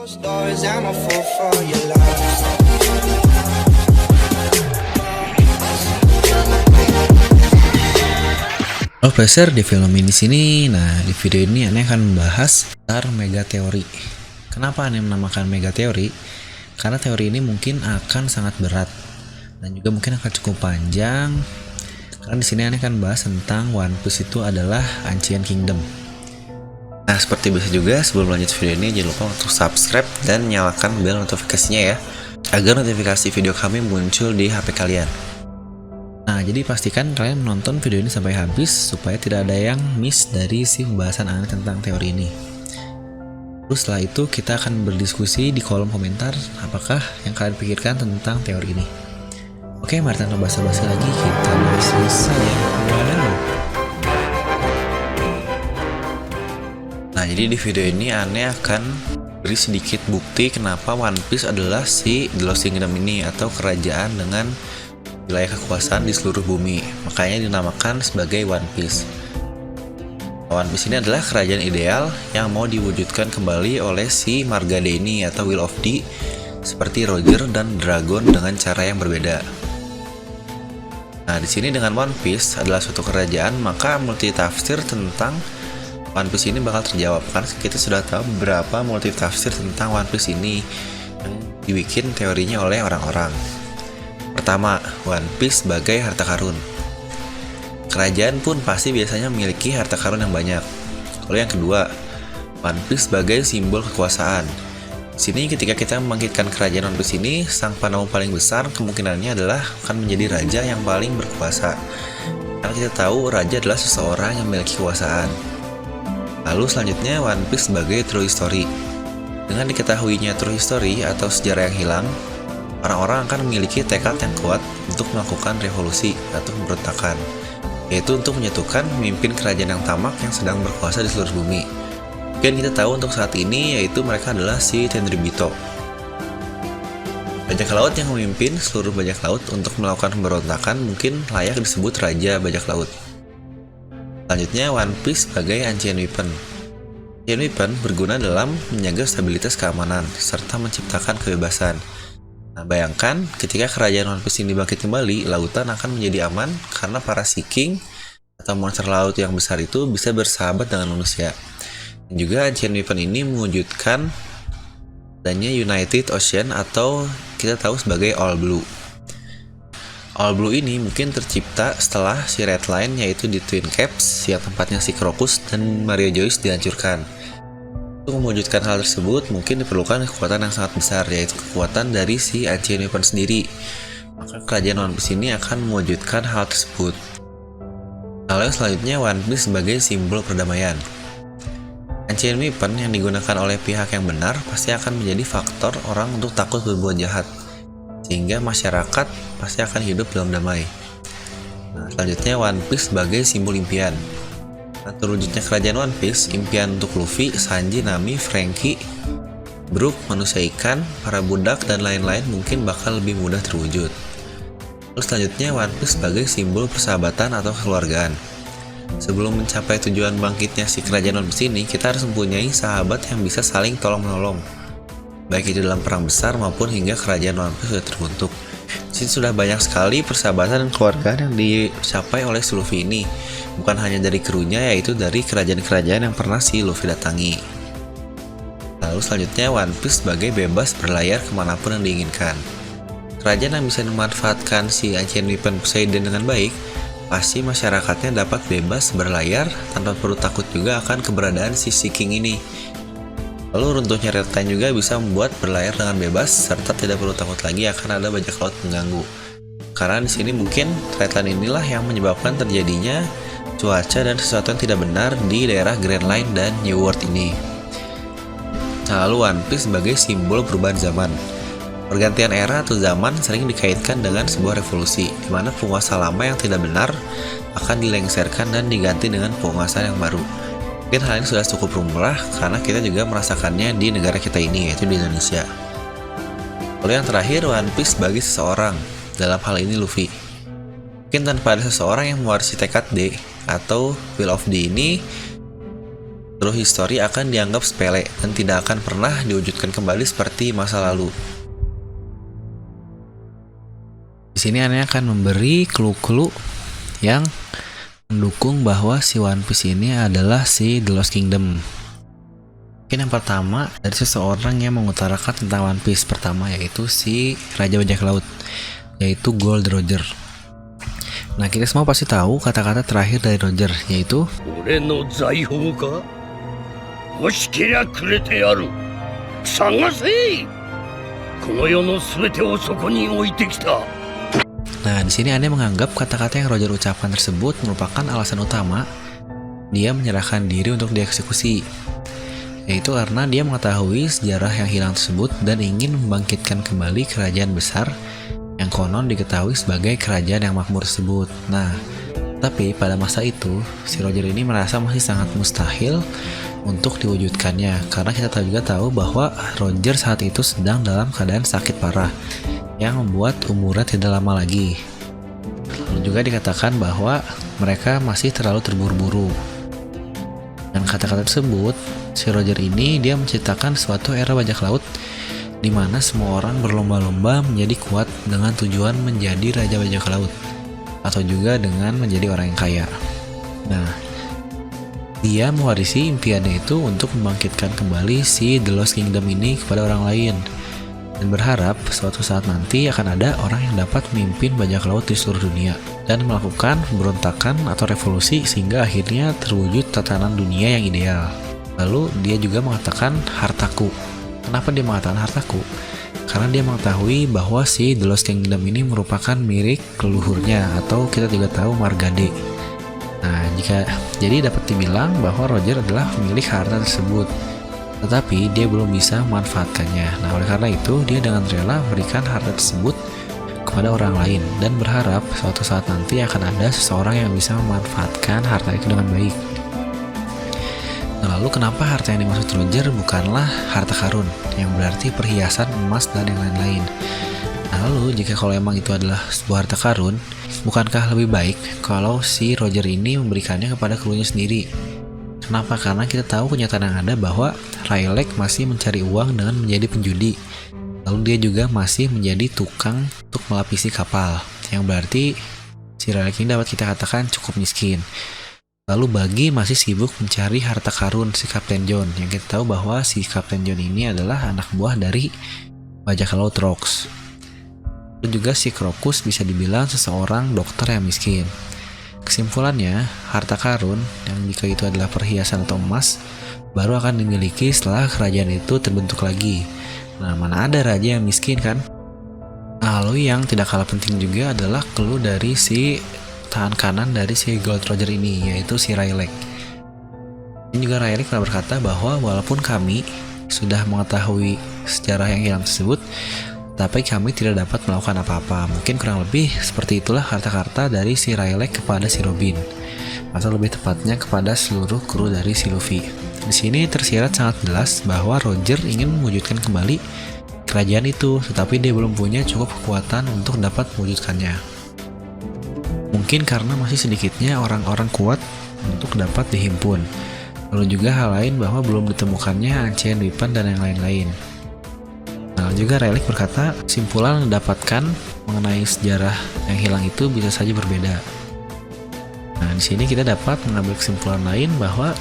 Closed doors, I'm a fool for your love. Halo Placer, di film ini sini. Nah, di video ini Ane akan membahas tentang megateori. Kenapa Ane menamakan megateori? Karena teori ini mungkin akan sangat berat dan juga mungkin akan cukup panjang. Karena di sini Ane akan bahas tentang One Piece itu adalah Ancient Kingdom. Nah, seperti biasa juga sebelum lanjut video ini jangan lupa untuk subscribe dan nyalakan bel notifikasinya ya, agar notifikasi video kami muncul di HP kalian. Nah, jadi pastikan kalian menonton video ini sampai habis supaya tidak ada yang miss dari si pembahasan Ane tentang teori ini. Terus setelah itu kita akan berdiskusi di kolom komentar apakah yang kalian pikirkan tentang teori ini. Oke, mari tanpa basa-basi lagi kita bahas ya. Nah, jadi di video ini Ane akan beri sedikit bukti kenapa One Piece adalah si The Lost Kingdom ini, atau kerajaan dengan wilayah kekuasaan di seluruh bumi. Makanya dinamakan sebagai One Piece. One Piece ini adalah kerajaan ideal yang mau diwujudkan kembali oleh si Marga Deni atau Will of D, seperti Roger dan Dragon dengan cara yang berbeda. Nah, di sini dengan One Piece adalah suatu kerajaan, maka multitafsir tentang One Piece ini bakal terjawab, karena kita sudah tahu beberapa multitafsir tentang One Piece ini yang dibikin teorinya oleh orang-orang. Pertama, One Piece sebagai harta karun. Kerajaan pun pasti biasanya memiliki harta karun yang banyak. Lalu yang kedua, One Piece sebagai simbol kekuasaan. Di sini ketika kita membangkitkan kerajaan One Piece ini, sang Panau paling besar kemungkinannya adalah akan menjadi raja yang paling berkuasa. Karena kita tahu raja adalah seseorang yang memiliki kekuasaan. Lalu selanjutnya One Piece sebagai true history. Dengan diketahuinya true history atau sejarah yang hilang, orang-orang akan memiliki tekad yang kuat untuk melakukan revolusi atau pemberontakan, yaitu untuk menyatukan pemimpin kerajaan yang tamak yang sedang berkuasa di seluruh bumi. Dan kita tahu untuk saat ini yaitu mereka adalah si Tenryubito, bajak laut yang memimpin seluruh bajak laut untuk melakukan pemberontakan, mungkin layak disebut Raja Bajak Laut. Selanjutnya One Piece sebagai Ancient Weapon. Ancient Weapon berguna dalam menjaga stabilitas keamanan serta menciptakan kebebasan. Nah, bayangkan ketika kerajaan One Piece ini bangkit kembali, lautan akan menjadi aman karena para Sea King atau monster laut yang besar itu bisa bersahabat dengan manusia. Dan juga Ancient Weapon ini mewujudkan adanya United Ocean atau kita tahu sebagai All Blue. All Blue ini mungkin tercipta setelah si Red Line, yaitu di Twin Caps yang tempatnya si Crocus dan Mario Joyce dihancurkan. Untuk mewujudkan hal tersebut mungkin diperlukan kekuatan yang sangat besar, yaitu kekuatan dari si Ancient Weapon sendiri. Maka kerajaan One Piece ini akan mewujudkan hal tersebut. Lalu selanjutnya One Piece sebagai simbol perdamaian. Ancient Weapon yang digunakan oleh pihak yang benar pasti akan menjadi faktor orang untuk takut berbuat jahat, sehingga masyarakat pasti akan hidup dalam damai. Nah, selanjutnya One Piece sebagai simbol impian. Nah, terwujudnya kerajaan One Piece, impian untuk Luffy, Sanji, Nami, Franky, Brook, manusia ikan, para budak, dan lain-lain mungkin bakal lebih mudah terwujud. Terus selanjutnya One Piece sebagai simbol persahabatan atau kekeluargaan. Sebelum mencapai tujuan bangkitnya si kerajaan One Piece ini, kita harus mempunyai sahabat yang bisa saling tolong-menolong, baik itu dalam perang besar maupun hingga kerajaan One Piece sudah terbentuk. Di sini sudah banyak sekali persahabatan dan keluargaan yang dicapai oleh si Luffy ini, bukan hanya dari krunya, yaitu dari kerajaan-kerajaan yang pernah si Luffy datangi. Lalu selanjutnya One Piece sebagai bebas berlayar kemanapun yang diinginkan. Kerajaan yang bisa memanfaatkan si Ancient Weapon Poseidon dengan baik, pasti masyarakatnya dapat bebas berlayar tanpa perlu takut juga akan keberadaan si Sea King ini. Lalu runtuhnya Red Line juga bisa membuat berlayar dengan bebas serta tidak perlu takut lagi akan ada bajak laut mengganggu. Karena di sini mungkin Red Line inilah yang menyebabkan terjadinya cuaca dan sesuatu yang tidak benar di daerah Grand Line dan New World ini. Nah, lalu One Piece sebagai simbol perubahan zaman. Pergantian era atau zaman sering dikaitkan dengan sebuah revolusi, di mana penguasa lama yang tidak benar akan dilengserkan dan diganti dengan penguasa yang baru. Mungkin hal ini sudah cukup lumrah karena kita juga merasakannya di negara kita ini, yaitu di Indonesia. Lalu yang terakhir, One Piece bagi seseorang, dalam hal ini Luffy. Mungkin tanpa ada seseorang yang mewarisi tekad D atau Will of D ini, True history akan dianggap sepele dan tidak akan pernah diwujudkan kembali seperti masa lalu. Di sini Ane akan memberi clue-clue yang mendukung bahwa si One Piece ini adalah si The Lost Kingdom. Mungkin yang pertama dari seseorang yang mengutarakan tentang One Piece pertama, yaitu si Raja Bajak Laut, yaitu Gold Roger. Nah, kita semua pasti tahu kata-kata terakhir dari Roger, yaitu 俺の財宝か欲しけりゃくれてやる探せこの世の全てをそこに置いてきた Nah, di sini Anda menganggap kata-kata yang Roger ucapkan tersebut merupakan alasan utama dia menyerahkan diri untuk dieksekusi, yaitu karena dia mengetahui sejarah yang hilang tersebut dan ingin membangkitkan kembali kerajaan besar yang konon diketahui sebagai kerajaan yang makmur tersebut. Nah, tapi pada masa itu, si Roger ini merasa masih sangat mustahil untuk diwujudkannya, karena kita juga tahu bahwa Roger saat itu sedang dalam keadaan sakit parah yang membuat umurnya tidak lama lagi. Lalu juga dikatakan bahwa mereka masih terlalu terburu-buru. Dan kata-kata tersebut, si Roger ini dia menciptakan suatu era bajak laut di mana semua orang berlomba-lomba menjadi kuat dengan tujuan menjadi raja bajak laut atau juga dengan menjadi orang yang kaya. Nah, dia mewarisi impiannya itu untuk membangkitkan kembali si The Lost Kingdom ini kepada orang lain dan berharap suatu saat nanti akan ada orang yang dapat memimpin bajak laut di seluruh dunia dan melakukan pemberontakan atau revolusi sehingga akhirnya terwujud tatanan dunia yang ideal. Lalu dia juga mengatakan hartaku. Kenapa dia mengatakan hartaku? Karena dia mengetahui bahwa si The Lost Kingdom ini merupakan milik leluhurnya atau kita juga tahu Margade. Nah, jadi dapat dibilang bahwa Roger adalah pemilik harta tersebut, tetapi dia belum bisa memanfaatkannya. Nah, oleh karena itu dia dengan rela memberikan harta tersebut kepada orang lain dan berharap suatu saat nanti akan ada seseorang yang bisa memanfaatkan harta itu dengan baik. Nah, lalu kenapa harta yang dimaksud Roger bukanlah harta karun yang berarti perhiasan emas dan yang lain-lain? Nah, lalu jika kalau emang itu adalah sebuah harta karun, bukankah lebih baik kalau si Roger ini memberikannya kepada krunya sendiri? Kenapa? Karena kita tahu kenyataan yang ada bahwa Rayleigh masih mencari uang dengan menjadi penjudi. Lalu dia juga masih menjadi tukang untuk melapisi kapal, yang berarti si Rayleigh ini dapat kita katakan cukup miskin. Lalu Buggy masih sibuk mencari harta karun si Kapten John, yang kita tahu bahwa si Kapten John ini adalah anak buah dari bajak laut Rocks. Lalu juga si Crocus bisa dibilang seseorang dokter yang miskin. Kesimpulannya, harta karun yang jika itu adalah perhiasan atau emas baru akan dimiliki setelah kerajaan itu terbentuk lagi. Nah, mana ada raja yang miskin kan? Nah, lalu yang tidak kalah penting juga adalah clue dari si tangan kanan dari si Gold Roger ini, yaitu si Rayleigh. Ini juga Rayleigh pernah berkata bahwa walaupun kami sudah mengetahui sejarah yang hilang tersebut, tapi kami tidak dapat melakukan apa-apa. Mungkin kurang lebih seperti itulah kata-kata dari si Rayleigh kepada si Robin, atau lebih tepatnya kepada seluruh kru dari si Luffy. Di sini tersirat sangat jelas bahwa Roger ingin mewujudkan kembali kerajaan itu, tetapi dia belum punya cukup kekuatan untuk dapat mewujudkannya. Mungkin karena masih sedikitnya orang-orang kuat untuk dapat dihimpun. Lalu juga hal lain bahwa belum ditemukannya Ancient Weapon dan yang lain-lain. Nah, juga Rayleigh berkata, kesimpulan yang didapatkan mengenai sejarah yang hilang itu bisa saja berbeda. Nah, di sini kita dapat mengambil kesimpulan lain bahwa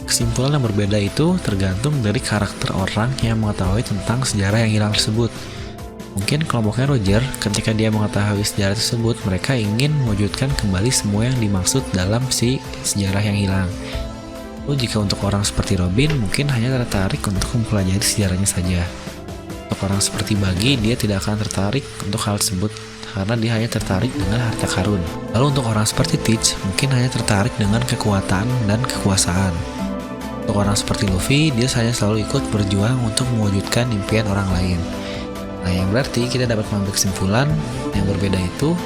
kesimpulan yang berbeda itu tergantung dari karakter orang yang mengetahui tentang sejarah yang hilang tersebut. Mungkin kelompoknya Roger, ketika dia mengetahui sejarah tersebut, mereka ingin mewujudkan kembali semua yang dimaksud dalam si sejarah yang hilang. Lalu jika untuk orang seperti Robin, mungkin hanya tertarik untuk mempelajari sejarahnya saja. Untuk orang seperti Buggy, dia tidak akan tertarik untuk hal tersebut karena dia hanya tertarik dengan harta karun. Lalu untuk orang seperti Teach, mungkin hanya tertarik dengan kekuatan dan kekuasaan. Untuk orang seperti Luffy, dia hanya selalu ikut berjuang untuk mewujudkan impian orang lain. Nah, yang berarti kita dapat mengambil kesimpulan yang berbeda itu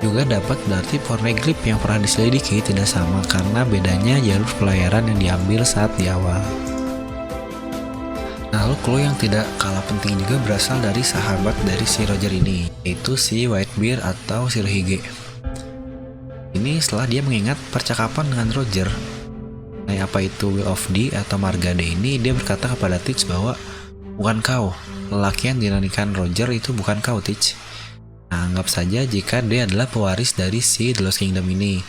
juga dapat berarti Poneglyph yang pernah diselidiki tidak sama karena bedanya jalur pelayaran yang diambil saat di awal. Nah, lalu clue yang tidak kalah penting juga berasal dari sahabat dari si Roger ini, yaitu si Whitebeard atau Shirohige. Ini setelah dia mengingat percakapan dengan Roger Nah, apa itu Will of D atau Marga D ini, dia berkata kepada Teach bahwa bukan kau, lelaki yang dinyanyikan Roger itu bukan kau, Teach. Nah, anggap saja jika dia adalah pewaris dari si The Lost Kingdom ini.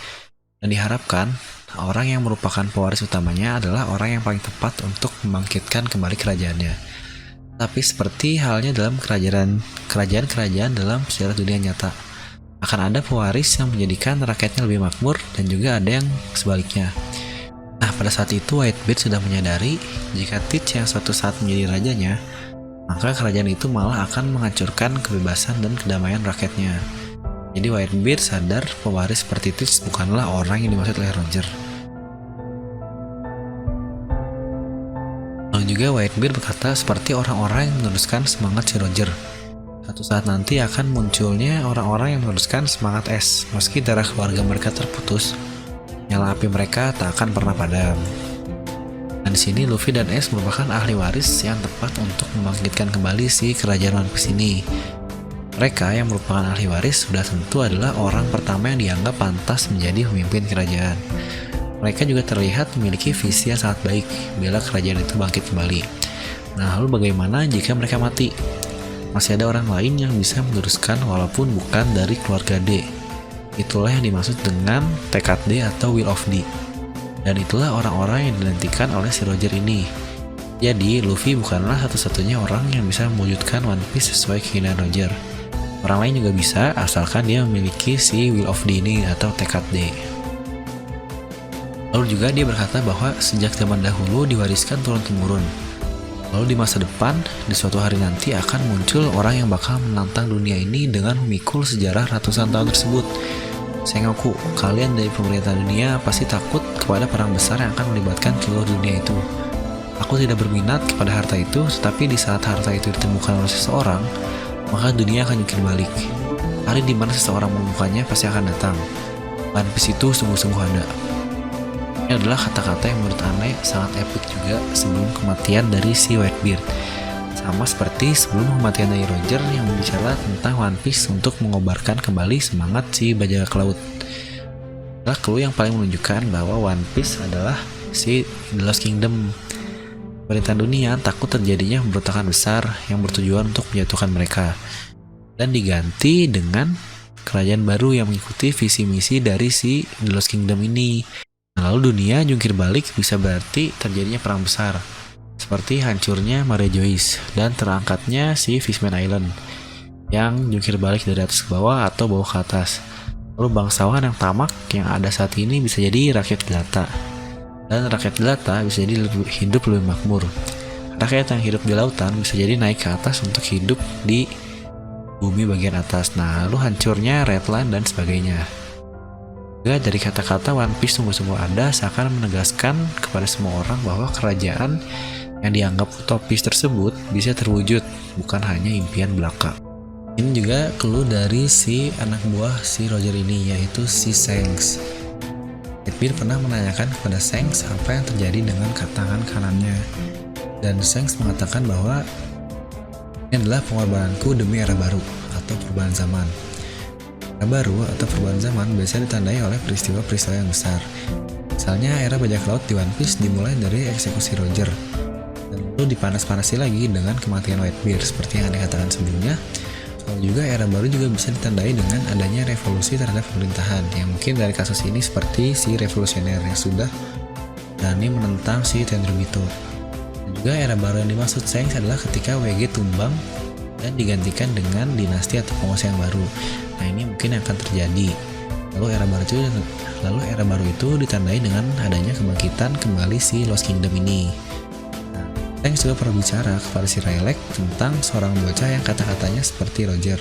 Dan diharapkan orang yang merupakan pewaris utamanya adalah orang yang paling tepat untuk membangkitkan kembali kerajaannya. Tapi seperti halnya dalam kerajaan-kerajaan dalam sejarah dunia nyata, akan ada pewaris yang menjadikan rakyatnya lebih makmur dan juga ada yang sebaliknya. Nah, pada saat itu Whitebeard sudah menyadari jika Teach yang suatu saat menjadi rajanya, maka kerajaan itu malah akan menghancurkan kebebasan dan kedamaian rakyatnya. Jadi Whitebeard sadar pewaris seperti Teach bukanlah orang yang dimaksud oleh Roger. Lalu juga Whitebeard berkata seperti orang-orang yang meneruskan semangat si Roger. Suatu saat nanti akan munculnya orang-orang yang meneruskan semangat S, meski darah keluarga mereka terputus. Nyala api mereka tak akan pernah padam. Dan di sini Luffy dan Ace merupakan ahli waris yang tepat untuk membangkitkan kembali si kerajaan One Piece ini. Mereka yang merupakan ahli waris sudah tentu adalah orang pertama yang dianggap pantas menjadi pemimpin kerajaan. Mereka juga terlihat memiliki visi yang sangat baik bila kerajaan itu bangkit kembali. Nah, lalu bagaimana jika mereka mati? Masih ada orang lain yang bisa meneruskan walaupun bukan dari keluarga D. Itulah yang dimaksud dengan tekad D atau Will of D. Dan itulah orang-orang yang dinantikan oleh si Roger ini. Jadi Luffy bukanlah satu-satunya orang yang bisa mewujudkan One Piece sesuai keinginan Roger. Orang lain juga bisa, asalkan dia memiliki si Will of D ini atau tekad D. Lalu juga dia berkata bahwa sejak zaman dahulu diwariskan turun-temurun. Lalu di masa depan, di suatu hari nanti akan muncul orang yang bakal menantang dunia ini dengan memikul sejarah ratusan tahun tersebut. Sengoku, kalian dari pemerintah dunia pasti takut kepada perang besar yang akan melibatkan seluruh dunia itu. Aku tidak berminat kepada harta itu, tetapi di saat harta itu ditemukan oleh seseorang, maka dunia akan jungkir balik. Hari di mana seseorang menemukannya pasti akan datang. One Piece itu sungguh-sungguh ada. Ini adalah kata-kata yang menurut Ane sangat epik juga sebelum kematian dari si Whitebeard. Sama seperti sebelum kematian dari Roger yang berbicara tentang One Piece untuk mengobarkan kembali semangat si bajak laut. Adalah clue yang paling menunjukkan bahwa One Piece adalah si The Lost Kingdom. Pemerintahan dunia takut terjadinya pemberontakan besar yang bertujuan untuk menjatuhkan mereka. Dan diganti dengan kerajaan baru yang mengikuti visi misi dari si The Lost Kingdom ini. Lalu dunia jungkir balik bisa berarti terjadinya perang besar, seperti hancurnya Mare Joyce dan terangkatnya si Fishman Island yang jungkir balik dari atas ke bawah atau bawah ke atas. Lalu bangsawan yang tamak yang ada saat ini bisa jadi rakyat jelata, dan rakyat jelata bisa jadi hidup lebih makmur. Rakyat yang hidup di lautan bisa jadi naik ke atas untuk hidup di bumi bagian atas. Nah, lalu hancurnya Redline dan sebagainya. Juga dari kata-kata One Piece sungguh-sungguh ada seakan menegaskan kepada semua orang bahwa kerajaan yang dianggap utopis tersebut bisa terwujud, bukan hanya impian belaka. Ini juga clue dari si anak buah si Roger ini, yaitu si Shanks. Whitebeard pernah menanyakan kepada Shanks apa yang terjadi dengan tangan kanannya, dan Shanks mengatakan bahwa ini adalah pengorbananku demi era baru atau perubahan zaman. Era baru atau perubahan zaman biasanya ditandai oleh peristiwa-peristiwa yang besar. Misalnya era bajak laut di One Piece dimulai dari eksekusi Roger, dan lalu dipanas-panasi lagi dengan kematian Whitebeard seperti yang Anda katakan sebelumnya. Lalu juga era baru juga bisa ditandai dengan adanya revolusi terhadap pemerintahan, yang mungkin dari kasus ini seperti si revolusioner yang sudah berani menentang si Tenryubito. Dan juga era baru yang dimaksud Shanks adalah ketika WG tumbang dan digantikan dengan dinasti atau penguasa yang baru. Nah, ini mungkin akan terjadi. Lalu era baru itu ditandai dengan adanya kebangkitan kembali si Lost Kingdom ini. Nah, Shanks juga pernah bicara kepada si Rayleigh tentang seorang bocah yang kata-katanya seperti Roger.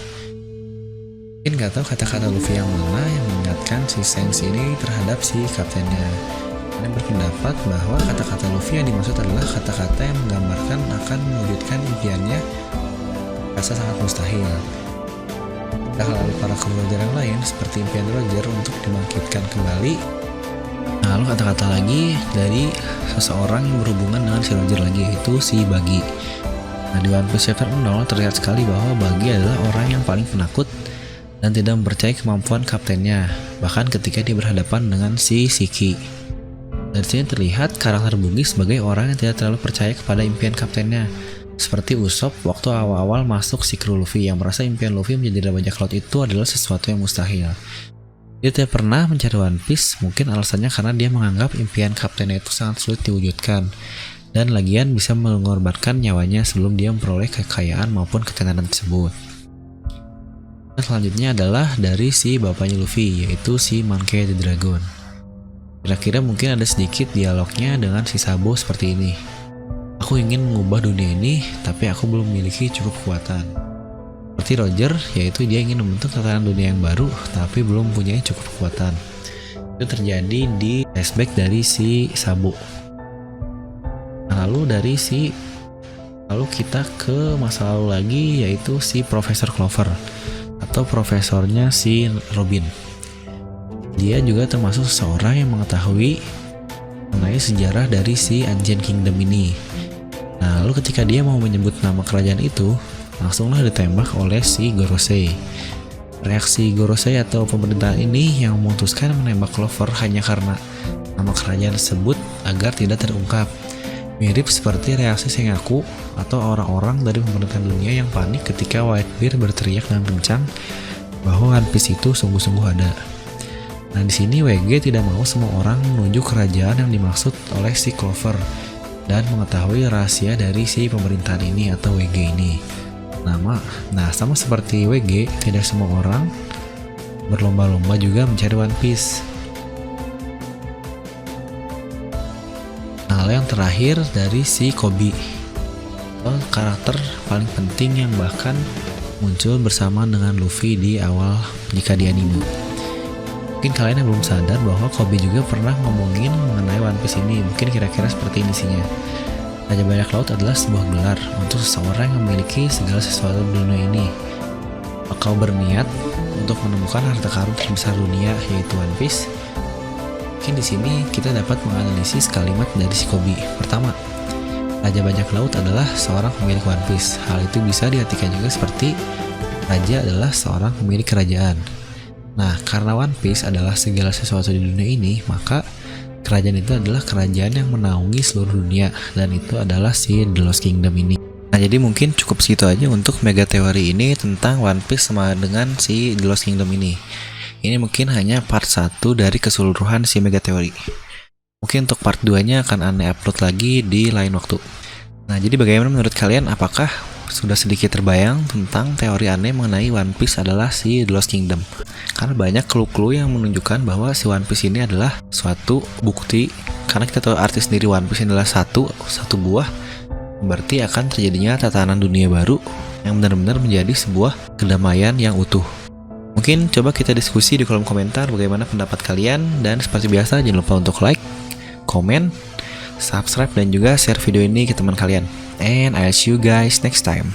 Mungkin gak tahu kata-kata Luffy yang mana yang mengingatkan si Shanks ini terhadap si kaptennya. Ada berpendapat bahwa kata-kata Luffy yang dimaksud adalah kata-kata yang menggambarkan akan mewujudkan impiannya rasa sangat mustahil. Hal para kru Roger yang lain seperti impian Roger untuk dibangkitkan kembali. Nah, lalu kata-kata lagi dari seseorang yang berhubungan dengan si Roger lagi, yaitu si Buggy. Nah, di One Piece Chapter 0 terlihat sekali bahwa Buggy adalah orang yang paling penakut dan tidak mempercayai kemampuan kaptennya, bahkan ketika dia berhadapan dengan si Shiki. Dari sini terlihat karakter Bugis sebagai orang yang tidak terlalu percaya kepada impian kaptennya. Seperti Usopp waktu awal-awal masuk si kru Luffy yang merasa impian Luffy menjadi bajak laut itu adalah sesuatu yang mustahil. Dia tidak pernah mencari One Piece, mungkin alasannya karena dia menganggap impian kaptennya itu sangat sulit diwujudkan. Dan lagian bisa mengorbankan nyawanya sebelum dia memperoleh kekayaan maupun ketenaran tersebut. Dan selanjutnya adalah dari si bapaknya Luffy, yaitu si Monkey the Dragon. Kira-kira mungkin ada sedikit dialognya dengan si Sabo seperti ini. Aku ingin mengubah dunia ini, tapi aku belum memiliki cukup kekuatan. Seperti Roger, yaitu dia ingin membentuk tatanan dunia yang baru, tapi belum mempunyai cukup kekuatan. Itu terjadi di flashback dari si Sabo. Lalu kita ke masa lalu lagi, yaitu si Profesor Clover atau profesornya si Robin. Dia juga termasuk seseorang yang mengetahui mengenai sejarah dari si Ancient Kingdom ini. Nah, lalu ketika dia mau menyebut nama kerajaan itu, langsunglah ditembak oleh si Gorosei. Reaksi Gorosei atau pemerintahan ini yang memutuskan menembak Clover hanya karena nama kerajaan tersebut agar tidak terungkap. Mirip seperti reaksi Sengoku atau orang-orang dari pemerintahan dunia yang panik ketika Whitebeard berteriak dengan kencang bahwa One Piece itu sungguh-sungguh ada. Nah, di sini WG tidak mau semua orang menuju kerajaan yang dimaksud oleh si Clover dan mengetahui rahasia dari si pemerintahan ini atau WG ini. Nah, sama seperti WG, tidak semua orang berlomba-lomba juga mencari One Piece. Nah, lalu yang terakhir dari si Koby, karakter paling penting yang bahkan muncul bersama dengan Luffy di awal jika di anime. Mungkin kalian yang belum sadar bahwa Koby juga pernah ngomongin mengenai One Piece ini. Mungkin kira-kira seperti ini isinya. Raja Bajak Laut adalah sebuah gelar untuk seseorang yang memiliki segala sesuatu di dunia ini. Kau berniat untuk menemukan harta karun terbesar dunia, yaitu One Piece. Mungkin di sini kita dapat menganalisis kalimat dari si Koby. Pertama, Raja Bajak Laut adalah seorang pemilik One Piece. Hal itu bisa diartikan juga seperti raja adalah seorang pemilik kerajaan. Nah, karena One Piece adalah segala sesuatu di dunia ini, maka kerajaan itu adalah kerajaan yang menaungi seluruh dunia, dan itu adalah si The Lost Kingdom ini. Nah, jadi mungkin cukup segitu aja untuk mega teori ini tentang One Piece sama dengan si The Lost Kingdom ini. Ini mungkin hanya part 1 dari keseluruhan si mega teori. Mungkin untuk part 2-nya akan Ane upload lagi di lain waktu. Nah, jadi bagaimana menurut kalian? Apakah sudah sedikit terbayang tentang teori Ane mengenai One Piece adalah si The Lost Kingdom? Karena banyak clue-clue yang menunjukkan bahwa si One Piece ini adalah suatu bukti. Karena kita tahu arti sendiri One Piece ini adalah satu buah, berarti akan terjadinya tatanan dunia baru yang benar-benar menjadi sebuah kedamaian yang utuh. Mungkin coba kita diskusi di kolom komentar bagaimana pendapat kalian, dan seperti biasa jangan lupa untuk like, komen, subscribe, dan juga share video ini ke teman kalian. And I'll see you guys next time.